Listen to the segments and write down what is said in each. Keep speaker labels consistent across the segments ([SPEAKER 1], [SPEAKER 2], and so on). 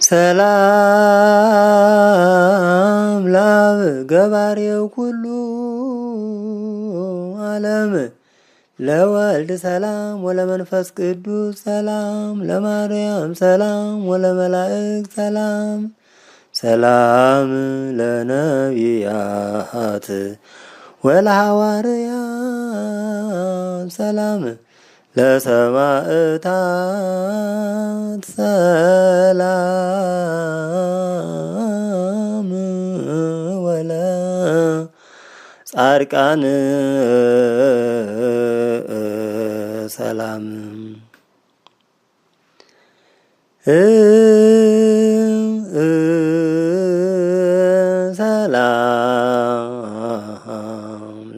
[SPEAKER 1] ሰላም ላብ ገባሬው ኩሉ ዓለም ለወልድ ሰላም ወለመንፈስ ቅዱስ ሰላም ለማርያም ሰላም ወለመላእክት ሰላም ሰላም ለነቢያት ወለሐዋርያት ሰላም ለሰማዕታት ሰላም ወለ ጻድቃን ሰላም ሰላም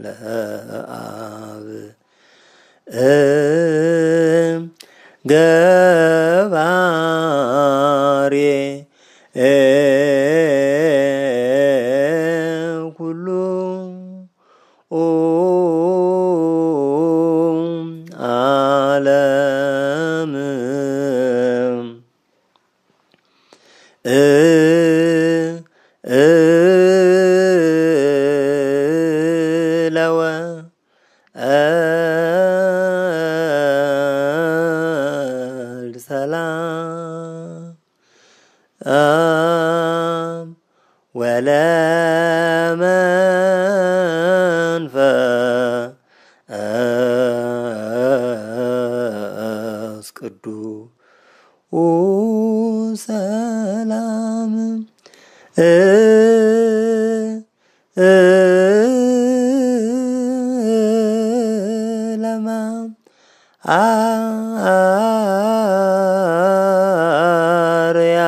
[SPEAKER 1] ለአብ ገባሬ ኩሉ ዓለም ለወልድ ሰላም ወለመንፈስ ቅዱስ ሰላም ለማ አርያ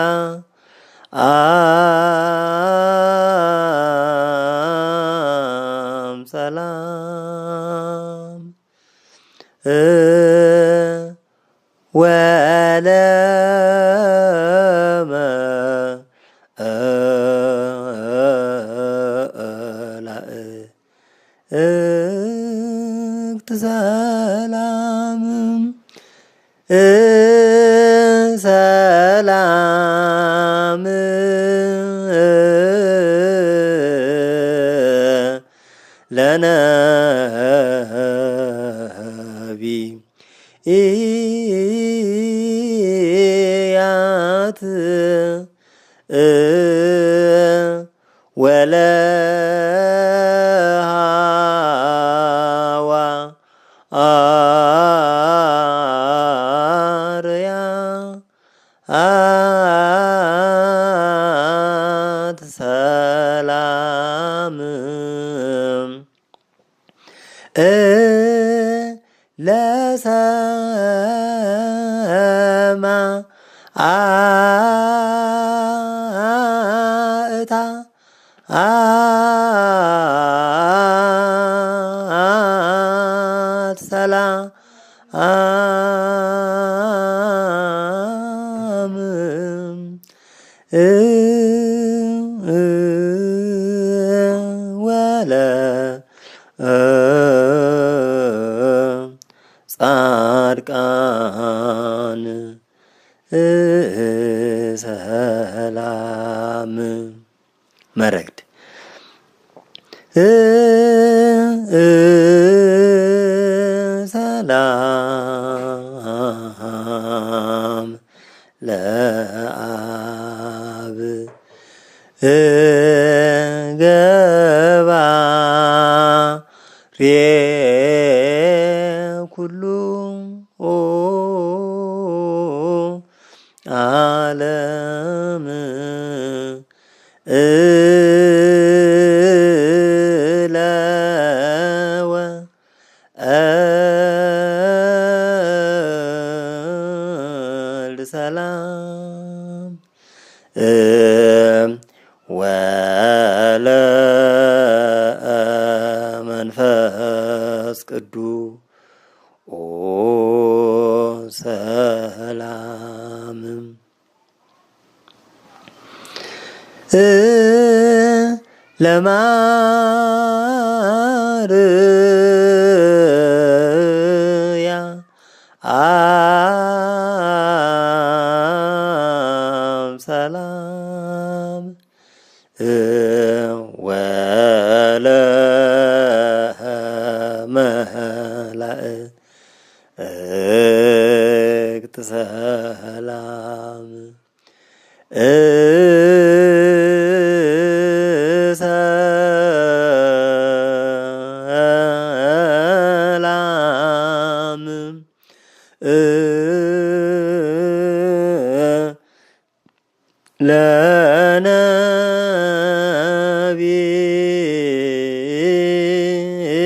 [SPEAKER 1] ሰላም ወለመላእክት ሰላም ሰላም ለነቢያት ወለሐዋርያት ሰላም ለሰማዕታት ሰላም ወለ ጻድቃን ሰላም መረግድ ሰላም ለአብ ገባሬ ኩሉ ዓለም ለወልድ ሰላም ወለመንፈስ ቅዱስ ሰላም ለማርያም ሰላም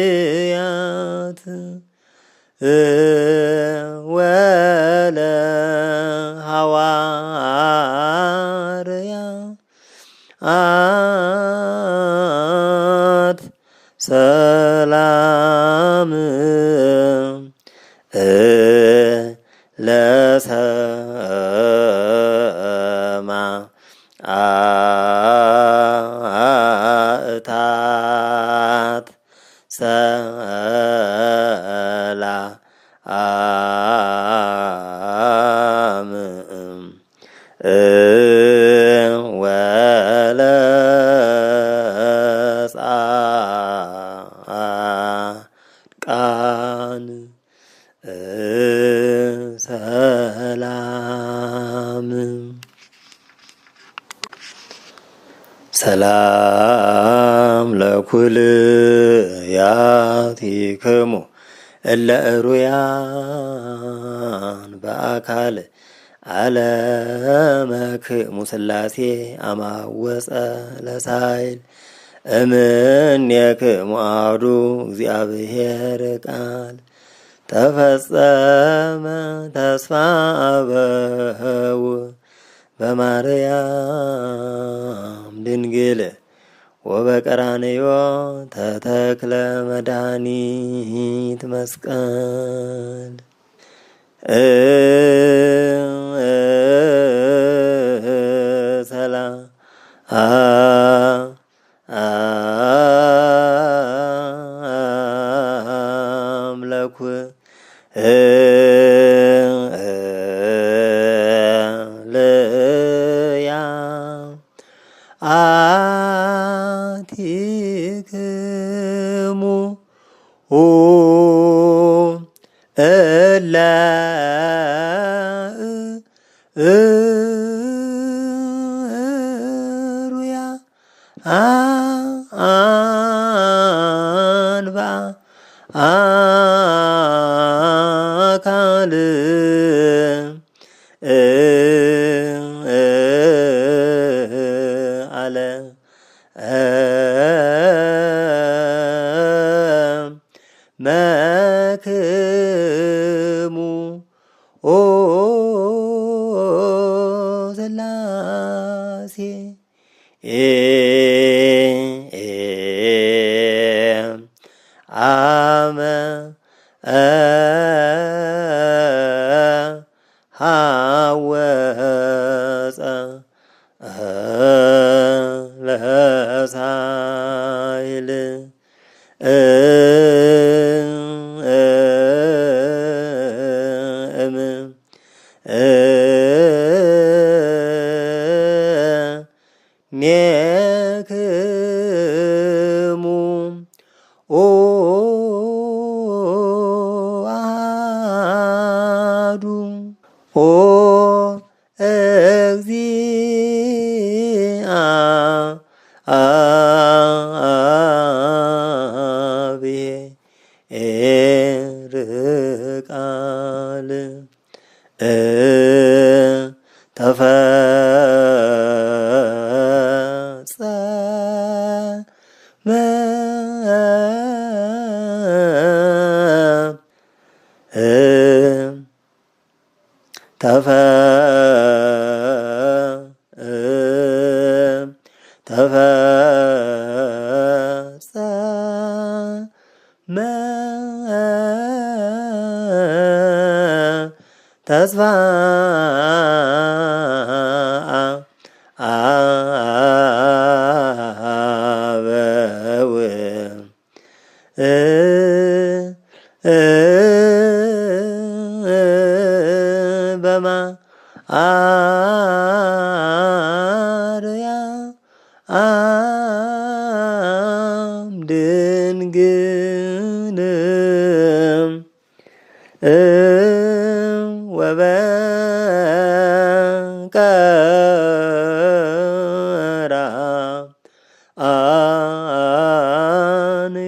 [SPEAKER 1] ለነቢያት ወለሐዋርያት ሰላም ለሰማዕታት ሰላም ወለጻድቃን ሰላም ሰላም ለኩልያቲክሙ እለ እሩያን በአካል አለመክሙ ሥላሴ አማወፀ ለሳይል እምኔክሙ አሐዱ እግዚአብሔር ቃል ተፈጸመ ተስፋ አበው በማርያም ድንግል ወበቀራንዮ ተተክለ መድኃኒት መስቀል ሰላም አምላኩ ለያ አቲክሙ እለ እሩያ አንባ አካል አለ መክሙ ሥላሴ አመ ሐወፀ ለሳይል ኔክሙ አሐዱ ኦ እግዚአብሔር ቃል ተፈጸመ ተፈጸመ ተስፋ አበው በማርያም ድንግል ወበቀራንዮ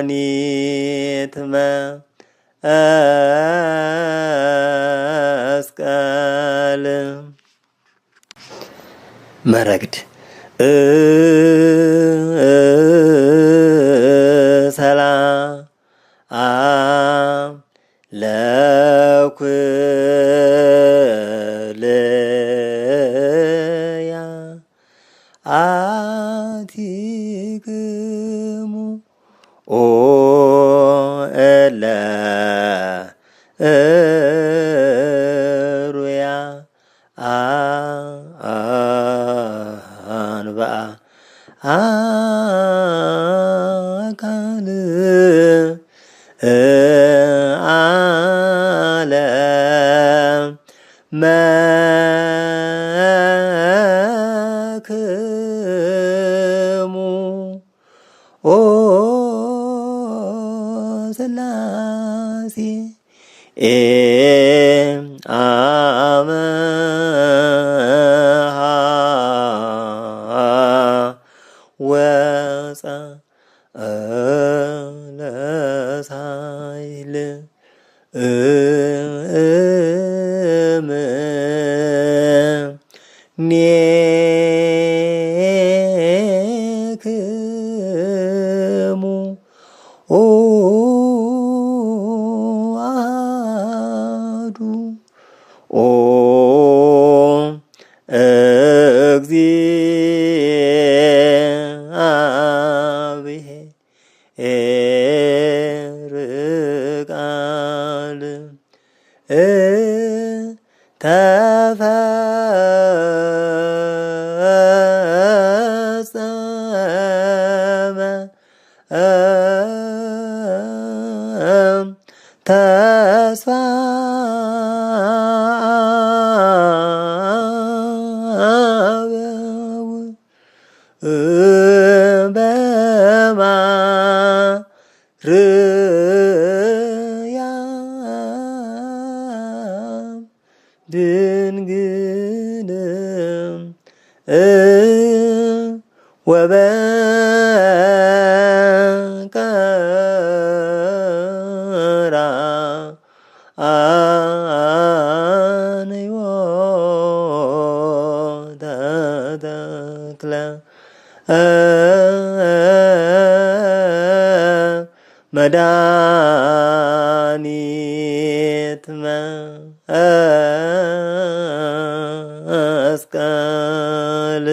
[SPEAKER 1] መድኃኒት መስቀል መረግድ ሰላም ለኩልያ አቲክሙ ኦ እለ ሩያ አንብአ አካል ዓለም መክሙ ኦ ሥላሴ አመሃ ወፀ ለሳይል እምኔክሙ ኦ አሐዱ ኦ እግዚአብሔር ቃል ተፈጸመ ተስፋ በማርያም ድንግልም ወበቀራ አንዮ ተተክለ መድኃኒት መስቀል